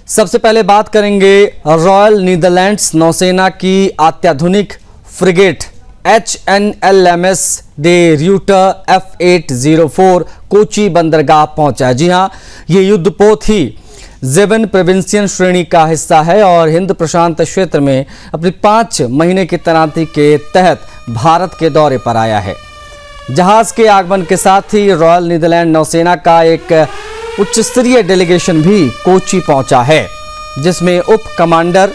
सबसे पहले बात करेंगे रॉयल नीदरलैंड्स नौसेना की अत्याधुनिक frigate HNLMS De Ruyter F804 Kochi बंदरगाह पहुंचा है। जी हां, ये युद्धपोत ही जेवन प्रोविंसियन श्रेणी का हिस्सा है और हिंद प्रशांत क्षेत्र में अपनी 5 महीने की तैनाती के तहत भारत के दौरे पर आया है। जहाज के आगमन के साथ ही रॉयल नीदरलैंड नौसेना का एक उच्च स्तरीय डेलीगेशन भी कोची पहुंचा है, जिसमें उप commander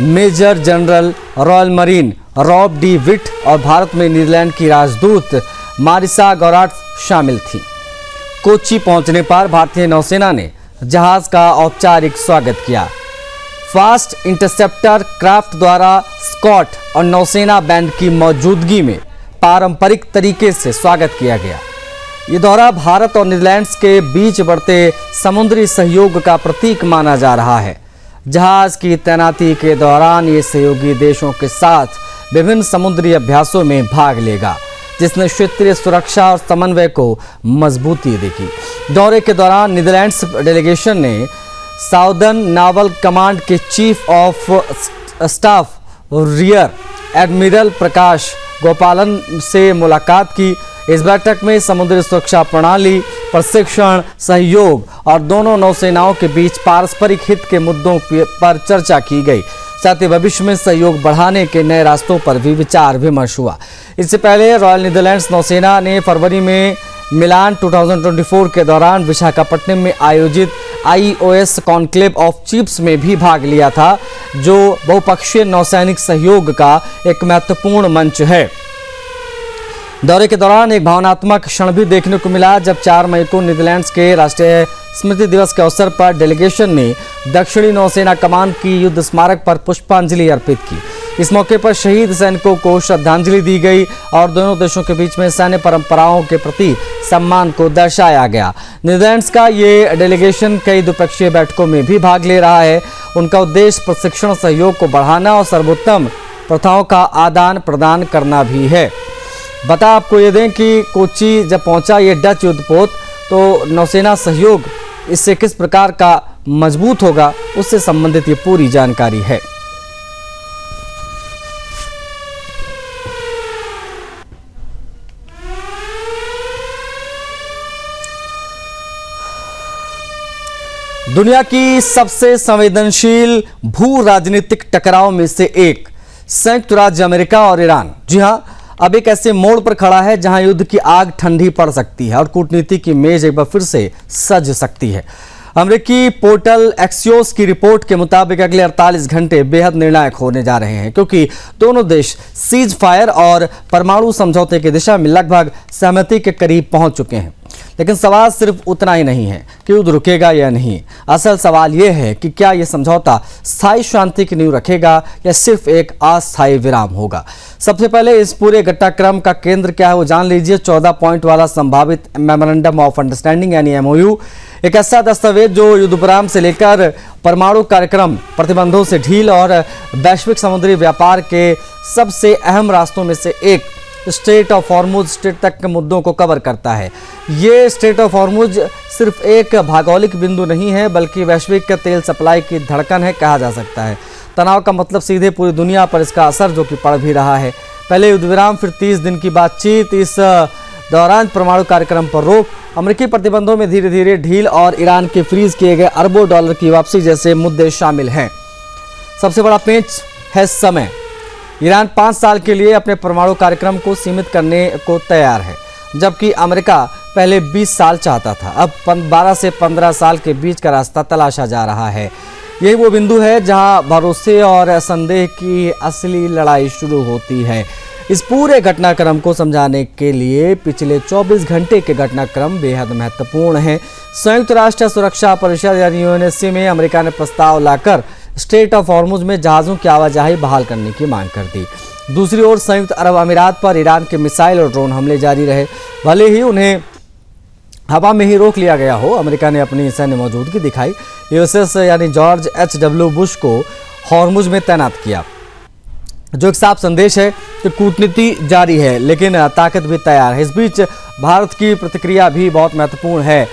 major general royal marine Rob de Witt और भारत में नीदरलैंड की राजदूत मारिसा गौराट शामिल थी। कोची पहुंचने पर भारतीय नौसेना ने जहाज का औपचारिक स्वागत किया। फास्ट इंटरसेप्टर क्राफ्ट द्वारा स्कॉट और नौसेना बैंड की मौजूदगी में पारंपरिक तरीके से स्वागत किया गया। ये दौरा भारत और नीदरलैंड्स के बीच बढ़ते समुद्री सहयोग का प्रतीक माना जा रहा है। जहाज की तैनाती के दौरान ये सहयोगी देशों के साथ विभिन्न समुद्री अभ्यासों में भाग लेगा, जिसने क्षेत्रीय सुरक्षा और समन्वय को मजबूती देगी। दौरे के दौरान नीदरलैंड्स डेलीगेशन ने साउदर्न नावल कमांड के chief of staff rear admiral Prakash Gopalan से मुलाकात की। इस बैठक में समुद्री सुरक्षा प्रणाली, प्रशिक्षण, सहयोग और दोनों नौसेनाओं के बीच पारस्परिक हित के मुद्दों पर चर्चा की गई। साथ ही भविष्य में सहयोग बढ़ाने के नए रास्तों पर भी विचार विमर्श हुआ। इससे पहले रॉयल नीदरलैंड्स नौसेना ने फरवरी में मिलान 2024 के दौरान विशाखापट्टनम में आयोजित IOS कॉन्क्लेव ऑफ चीफ्स में भी भाग लिया था, जो बहुपक्षीय नौसैनिक सहयोग का एक महत्वपूर्ण मंच है। दौरे के दौरान एक भावनात्मक क्षण भी देखने को मिला, जब 4 मई को नीदरलैंड्स के राष्ट्रीय स्मृति दिवस के अवसर पर डेलीगेशन ने दक्षिणी नौसेना कमान की युद्ध स्मारक पर पुष्पांजलि अर्पित की। इस मौके पर शहीद सैनिकों को श्रद्धांजलि दी गई और दोनों देशों के बीच में सैन्य परंपराओं के प्रति सम्मान को दर्शाया गया। नीदरलैंड्स का ये डेलीगेशन कई द्विपक्षीय बैठकों में भी भाग ले रहा है। उनका उद्देश्य प्रशिक्षण, सहयोग को बढ़ाना और सर्वोत्तम प्रथाओं का आदान प्रदान करना भी है। बता आपको ये दें कि कोची जब पहुंचा ये डच युद्धपोत, तो नौसेना सहयोग इससे किस प्रकार का मजबूत होगा, उससे संबंधित ये पूरी जानकारी है। दुनिया की सबसे संवेदनशील भू राजनीतिक टकराव में से एक संयुक्त राज्य अमेरिका और ईरान, जी हां, अब एक ऐसे मोड़ पर खड़ा है जहां युद्ध की आग ठंडी पड़ सकती है और कूटनीति की मेज एक बार फिर से सज सकती है। अमेरिकी पोर्टल एक्सियोस की रिपोर्ट के मुताबिक अगले 48 घंटे बेहद निर्णायक होने जा रहे हैं, क्योंकि दोनों देश सीज फायर और परमाणु समझौते की दिशा में लगभग सहमति के करीब पहुंच चुके हैं। लेकिन सवाल सिर्फ उतना ही नहीं है कि युद्ध रुकेगा या नहीं। असल सवाल यह है कि क्या यह समझौता स्थायी शांति की नींव रखेगा या सिर्फ एक अस्थायी विराम होगा। सबसे पहले इस पूरे घटनाक्रम का केंद्र क्या है वो जान लीजिए। 14 पॉइंट वाला संभावित मेमोरेंडम ऑफ अंडरस्टैंडिंग यानी MOU, एक ऐसा दस्तावेज जो युद्धविराम से लेकर परमाणु कार्यक्रम, प्रतिबंधों से ढील और वैश्विक समुद्री व्यापार के सबसे अहम रास्तों में से एक स्ट्रेट ऑफ हॉर्मुज स्ट्रेट तक के मुद्दों को कवर करता है। ये स्ट्रेट ऑफ हॉर्मुज सिर्फ एक भौगोलिक बिंदु नहीं है, बल्कि वैश्विक तेल सप्लाई की धड़कन है, कहा जा सकता है। तनाव का मतलब सीधे पूरी दुनिया पर इसका असर जो कि पड़ भी रहा है। पहले युद्धविराम, फिर 30 दिन की बातचीत, इस दौरान परमाणु कार्यक्रम पर रोक, अमेरिकी प्रतिबंधों में धीरे धीरे ढील और ईरान के फ्रीज किए गए अरबों डॉलर की वापसी जैसे मुद्दे शामिल हैं। सबसे बड़ा पेंच है समय। ईरान 5 साल के लिए अपने परमाणु कार्यक्रम को सीमित करने को तैयार है, जबकि अमेरिका पहले 20 साल चाहता था। अब 12 से 15 साल के बीच का रास्ता तलाशा जा रहा है। यही वो बिंदु है जहां भरोसे और संदेह की असली लड़ाई शुरू होती है। इस पूरे घटनाक्रम को समझाने के लिए पिछले 24 घंटे के घटनाक्रम बेहद महत्वपूर्ण हैं। संयुक्त राष्ट्र सुरक्षा परिषद यानी UNSC में अमेरिका ने प्रस्ताव लाकर स्ट्रेट ऑफ हॉर्मुज में जहाज़ों की आवाजाही बहाल करने की मांग कर दी। दूसरी ओर संयुक्त अरब अमीरात पर ईरान के मिसाइल और ड्रोन हमले जारी रहे। भले ही उन्हें हवा में ही रोक लिया गया हो, अमेरिका ने अपनी सैन्य मौजूदगी दिखाई। USS यानी जॉर्ज H.W. बुश को हॉर्मुज में तैनात किया, जो एक साफ संदेश है कि कूटनीति जारी है, लेकिन ताकत भी तैयार है। इस बीच भारत की प्रतिक्रिया भी बहुत महत्वपूर्ण है।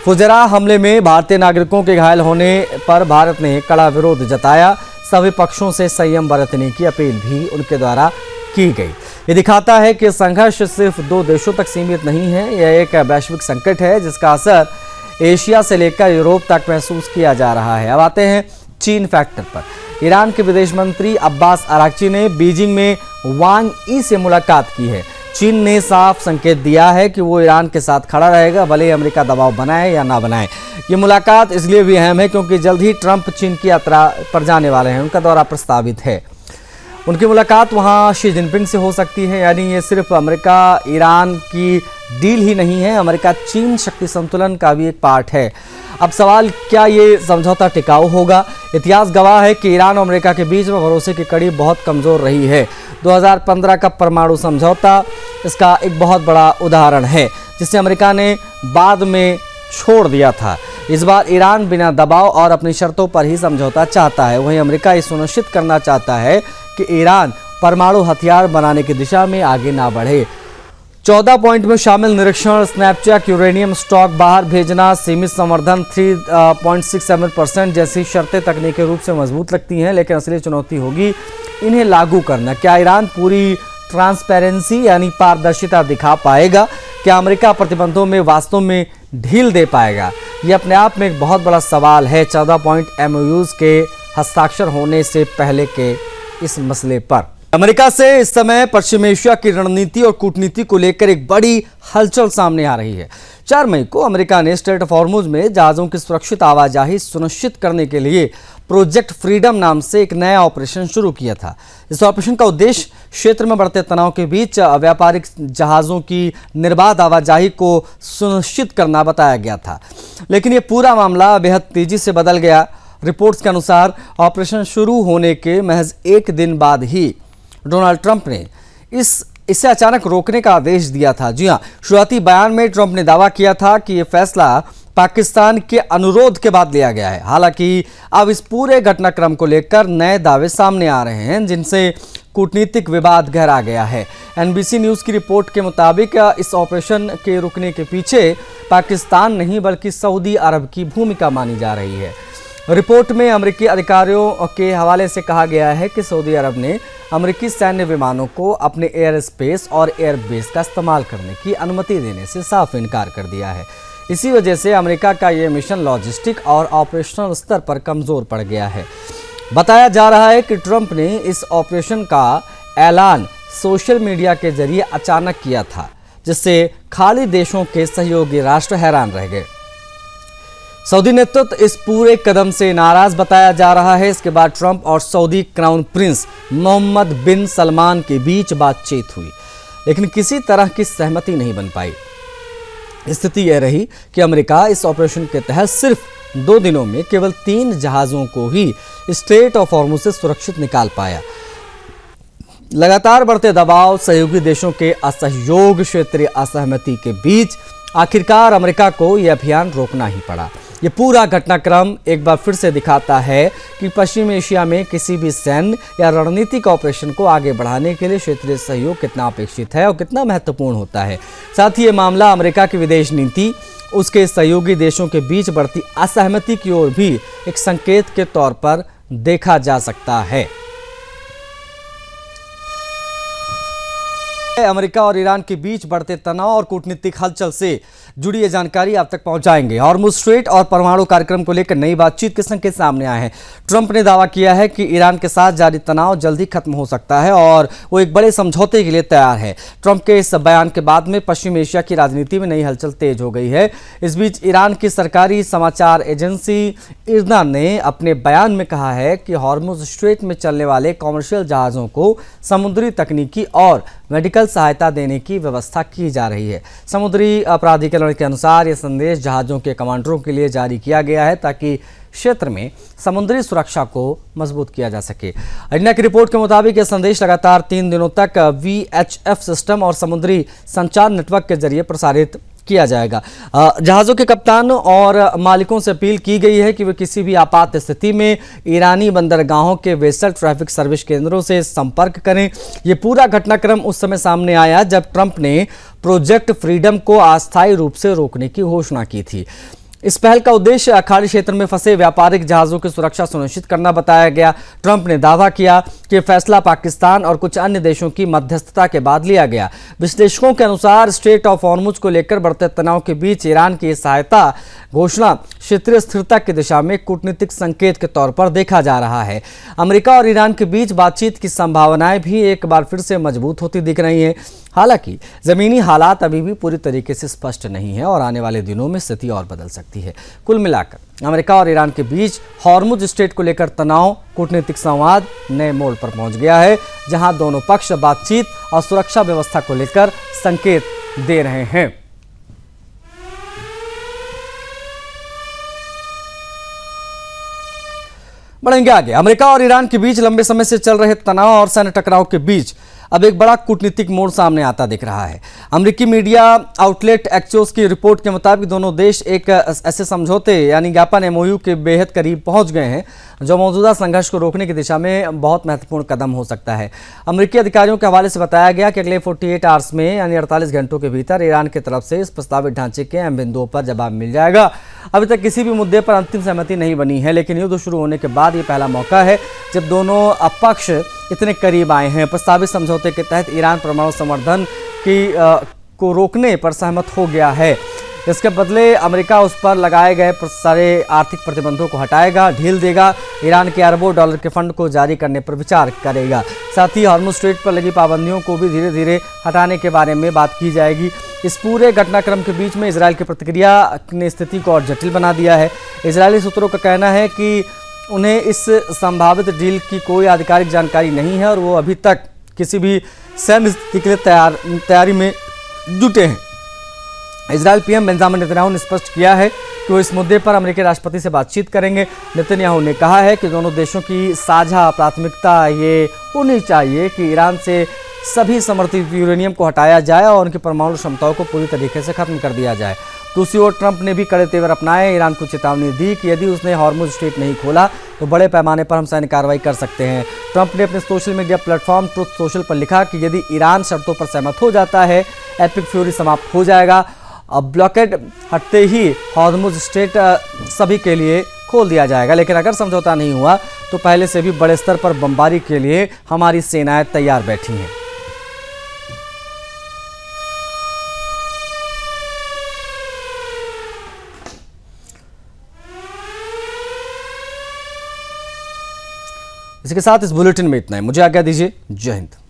फुजरा हमले में भारतीय नागरिकों के घायल होने पर भारत ने कड़ा विरोध जताया। सभी पक्षों से संयम बरतने की अपील भी उनके द्वारा की गई। ये दिखाता है कि संघर्ष सिर्फ दो देशों तक सीमित नहीं है, यह एक वैश्विक संकट है जिसका असर एशिया से लेकर यूरोप तक महसूस किया जा रहा है। अब आते हैं चीन फैक्टर पर। ईरान के विदेश मंत्री अब्बास अराक्ची ने बीजिंग में वांग यी से मुलाकात की है। चीन ने साफ संकेत दिया है कि वो ईरान के साथ खड़ा रहेगा, भले ही अमेरिका दबाव बनाए या ना बनाए। ये मुलाकात इसलिए भी अहम है क्योंकि जल्द ही ट्रंप चीन की यात्रा पर जाने वाले हैं, उनका दौरा प्रस्तावित है। उनकी मुलाकात वहां शी जिनपिंग से हो सकती है, यानी ये सिर्फ अमेरिका ईरान की डील ही नहीं है, अमेरिका चीन शक्ति संतुलन का भी एक पार्ट है। अब सवाल, क्या ये समझौता टिकाऊ होगा? इतिहास गवाह है कि ईरान और अमेरिका के बीच में भरोसे की कड़ी बहुत कमज़ोर रही है। 2015 का परमाणु समझौता इसका एक बहुत बड़ा उदाहरण है, जिसे अमेरिका ने बाद में छोड़ दिया था। इस बार ईरान बिना दबाव और अपनी शर्तों पर ही समझौता चाहता है। वहीं अमेरिका ये सुनिश्चित करना चाहता है कि ईरान परमाणु हथियार बनाने की दिशा में आगे ना बढ़े। 14 पॉइंट में शामिल निरीक्षण, स्नैपचैट, यूरेनियम स्टॉक बाहर भेजना, सीमित संवर्धन 3.67% जैसी शर्तें तकनीकी रूप से मजबूत लगती हैं, लेकिन असली चुनौती होगी इन्हें लागू करना। क्या ईरान पूरी ट्रांसपेरेंसी यानी पारदर्शिता दिखा पाएगा? क्या अमेरिका प्रतिबंधों में वास्तव में ढील दे पाएगा? ये अपने आप में एक बहुत बड़ा सवाल है 14 पॉइंट MOUs के हस्ताक्षर होने से पहले के इस मसले पर। अमेरिका से इस समय पश्चिम एशिया की रणनीति और कूटनीति को लेकर एक बड़ी हलचल सामने आ रही है। 4 मई को अमेरिका ने स्ट्रेट ऑफ हॉर्मुज में जहाज़ों की सुरक्षित आवाजाही सुनिश्चित करने के लिए प्रोजेक्ट फ्रीडम नाम से एक नया ऑपरेशन शुरू किया था। इस ऑपरेशन का उद्देश्य क्षेत्र में बढ़ते तनाव के बीच व्यापारिक जहाज़ों की निर्बाध आवाजाही को सुनिश्चित करना बताया गया था, लेकिन ये पूरा मामला बेहद तेजी से बदल गया। रिपोर्ट्स के अनुसार ऑपरेशन शुरू होने के महज 1 दिन बाद ही डोनाल्ड ट्रंप ने इसे अचानक रोकने का आदेश दिया था। जी हां, शुरुआती बयान में ट्रंप ने दावा किया था कि यह फैसला पाकिस्तान के अनुरोध के बाद लिया गया है। हालांकि अब इस पूरे घटनाक्रम को लेकर नए दावे सामने आ रहे हैं, जिनसे कूटनीतिक विवाद गहरा गया है। NBC न्यूज़ की रिपोर्ट के मुताबिक इस ऑपरेशन के रुकने के पीछे पाकिस्तान नहीं बल्कि सऊदी अरब की भूमिका मानी जा रही है। रिपोर्ट में अमेरिकी अधिकारियों के हवाले से कहा गया है कि सऊदी अरब ने अमेरिकी सैन्य विमानों को अपने एयर स्पेस और एयर बेस का इस्तेमाल करने की अनुमति देने से साफ इनकार कर दिया है। इसी वजह से अमेरिका का ये मिशन लॉजिस्टिक और ऑपरेशनल स्तर पर कमज़ोर पड़ गया है। बताया जा रहा है कि ट्रंप ने इस ऑपरेशन का ऐलान सोशल मीडिया के जरिए अचानक किया था, जिससे खाली देशों के सहयोगी राष्ट्र हैरान रह गए। सऊदी नेतृत्व इस पूरे कदम से नाराज बताया जा रहा है। इसके बाद ट्रंप और सऊदी क्राउन प्रिंस मोहम्मद बिन सलमान के बीच बातचीत हुई, लेकिन किसी तरह की सहमति नहीं बन पाई। स्थिति यह रही कि अमेरिका इस ऑपरेशन के तहत सिर्फ 2 दिनों में केवल 3 जहाज़ों को ही स्ट्रेट ऑफ हॉर्मुज से सुरक्षित निकाल पाया। लगातार बढ़ते दबाव, सहयोगी देशों के असहयोग, क्षेत्रीय असहमति के बीच आखिरकार अमेरिका को यह अभियान रोकना ही पड़ा। ये पूरा घटनाक्रम एक बार फिर से दिखाता है कि पश्चिम एशिया में किसी भी सैन्य या रणनीतिक ऑपरेशन को आगे बढ़ाने के लिए क्षेत्रीय सहयोग कितना अपेक्षित है और कितना महत्वपूर्ण होता है। साथ ही ये मामला अमेरिका की विदेश नीति, उसके सहयोगी देशों के बीच बढ़ती असहमति की ओर भी एक संकेत के तौर पर देखा जा सकता है। अमेरिका और ईरान के बीच बढ़ते तनाव और कूटनीतिक हलचल से जुड़ी ये जानकारी आप तक पहुंचाएंगे। हॉर्मुज स्ट्रेट और परमाणु कार्यक्रम को लेकर नई बातचीत के संकेत सामने आए हैं। ट्रंप ने दावा किया है कि ईरान के साथ जारी तनाव जल्दी खत्म हो सकता है और वो एक बड़े समझौते के लिए तैयार है। ट्रंप के इस बयान के बाद में पश्चिम एशिया की राजनीति में नई हलचल तेज हो गई है। इस बीच ईरान की सरकारी समाचार एजेंसी इरना ने अपने बयान में कहा है कि हॉर्मुज स्ट्रेट में चलने वाले कॉमर्शियल जहाज़ों को समुद्री तकनीकी और मेडिकल सहायता देने की व्यवस्था की जा रही है। समुद्री प्राधिकरण के अनुसार यह संदेश जहाज़ों के कमांडरों के लिए जारी किया गया है ताकि क्षेत्र में समुद्री सुरक्षा को मजबूत किया जा सके। इरना की रिपोर्ट के मुताबिक यह संदेश लगातार 3 दिनों तक VHF सिस्टम और समुद्री संचार नेटवर्क के जरिए प्रसारित किया जाएगा। जहाज़ों के कप्तान और मालिकों से अपील की गई है कि वे किसी भी आपात स्थिति में ईरानी बंदरगाहों के वेसल ट्रैफिक सर्विस केंद्रों से संपर्क करें। ये पूरा घटनाक्रम उस समय सामने आया जब ट्रंप ने प्रोजेक्ट फ्रीडम को अस्थायी रूप से रोकने की घोषणा की थी। इस पहल का उद्देश्य खाड़ी क्षेत्र में फंसे व्यापारिक जहाजों की सुरक्षा सुनिश्चित करना बताया गया। ट्रंप ने दावा किया कि फैसला पाकिस्तान और कुछ अन्य देशों की मध्यस्थता के बाद लिया गया। विश्लेषकों के अनुसार स्ट्रेट ऑफ हॉर्मुज को लेकर बढ़ते तनाव के बीच ईरान की सहायता घोषणा क्षेत्रीय स्थिरता की दिशा में कूटनीतिक संकेत के तौर पर देखा जा रहा है। अमेरिका और ईरान के बीच बातचीत की संभावनाएं भी एक बार फिर से मजबूत होती दिख रही हैं। हालांकि जमीनी हालात अभी भी पूरी तरीके से स्पष्ट नहीं है और आने वाले दिनों में स्थिति और बदल सकती है। कुल मिलाकर अमेरिका और ईरान के बीच हॉर्मुज स्ट्रेट को लेकर तनाव कूटनीतिक संवाद नए मोड़ पर पहुंच गया है, जहां दोनों पक्ष बातचीत और सुरक्षा व्यवस्था को लेकर संकेत दे रहे हैं। बढ़ेंगे आगे। अमेरिका और ईरान के बीच लंबे समय से चल रहे तनाव और सैन्य टकराव के बीच अब एक बड़ा कूटनीतिक मोड़ सामने आता दिख रहा है। अमेरिकी मीडिया आउटलेट एक्सियोस की रिपोर्ट के मुताबिक दोनों देश एक ऐसे समझौते यानी ज्ञापन एमओयू के बेहद करीब पहुंच गए हैं, जो मौजूदा संघर्ष को रोकने की दिशा में बहुत महत्वपूर्ण कदम हो सकता है। अमेरिकी अधिकारियों के हवाले से बताया गया कि अगले 48 आवर्स में यानी 48 घंटों के भीतर ईरान की तरफ से इस प्रस्तावित ढांचे के अहम बिंदुओं पर जवाब मिल जाएगा। अभी तक किसी भी मुद्दे पर अंतिम सहमति नहीं बनी है, लेकिन युद्ध शुरू होने के बाद ये पहला मौका है जब दोनों पक्ष इतने करीब आए हैं। प्रस्तावित समझौते के तहत ईरान परमाणु संवर्धन को रोकने पर सहमत हो गया है। इसके बदले अमेरिका उस पर लगाए गए सारे आर्थिक प्रतिबंधों को हटाएगा, ढील देगा, ईरान के अरबों डॉलर के फंड को जारी करने पर विचार करेगा। साथ ही हॉर्मुज स्ट्रेट पर लगी पाबंदियों को भी धीरे धीरे हटाने के बारे में बात की जाएगी। इस पूरे घटनाक्रम के बीच में इजरायल की प्रतिक्रिया ने स्थिति को और जटिल बना दिया है। इजरायली सूत्रों का कहना है कि उन्हें इस संभावित डील की कोई आधिकारिक जानकारी नहीं है और वो अभी तक किसी भी सैन्य स्थिति के लिए तैयारी में जुटे हैं। इजरायल पीएम बेंजामिन नेतन्याहू ने स्पष्ट किया है कि वो इस मुद्दे पर अमेरिकी राष्ट्रपति से बातचीत करेंगे। नेतन्याहू ने कहा है कि दोनों देशों की साझा प्राथमिकता ये होनी चाहिए कि ईरान से सभी समर्थित यूरेनियम को हटाया जाए और उनकी परमाणु क्षमताओं को पूरी तरीके से खत्म कर दिया जाए। दूसरी ओर ट्रंप ने भी कड़े तेवर अपनाए, ईरान को चेतावनी दी कि यदि उसने हॉर्मुज स्ट्रेट नहीं खोला तो बड़े पैमाने पर हम सैन्य कार्रवाई कर सकते हैं। ट्रंप ने अपने social media platform truth social पर लिखा कि यदि ईरान शर्तों पर सहमत हो जाता है, एपिक फ्यूरी समाप्त हो जाएगा। अब ब्लॉकेड हटते ही हॉर्मुज स्ट्रेट सभी के लिए खोल दिया जाएगा, लेकिन अगर समझौता नहीं हुआ तो पहले से भी बड़े स्तर पर बमबारी के लिए हमारी सेनाएं तैयार बैठी हैं। इसके साथ इस बुलेटिन में इतना ही। मुझे आज्ञा दीजिए। जय हिंद।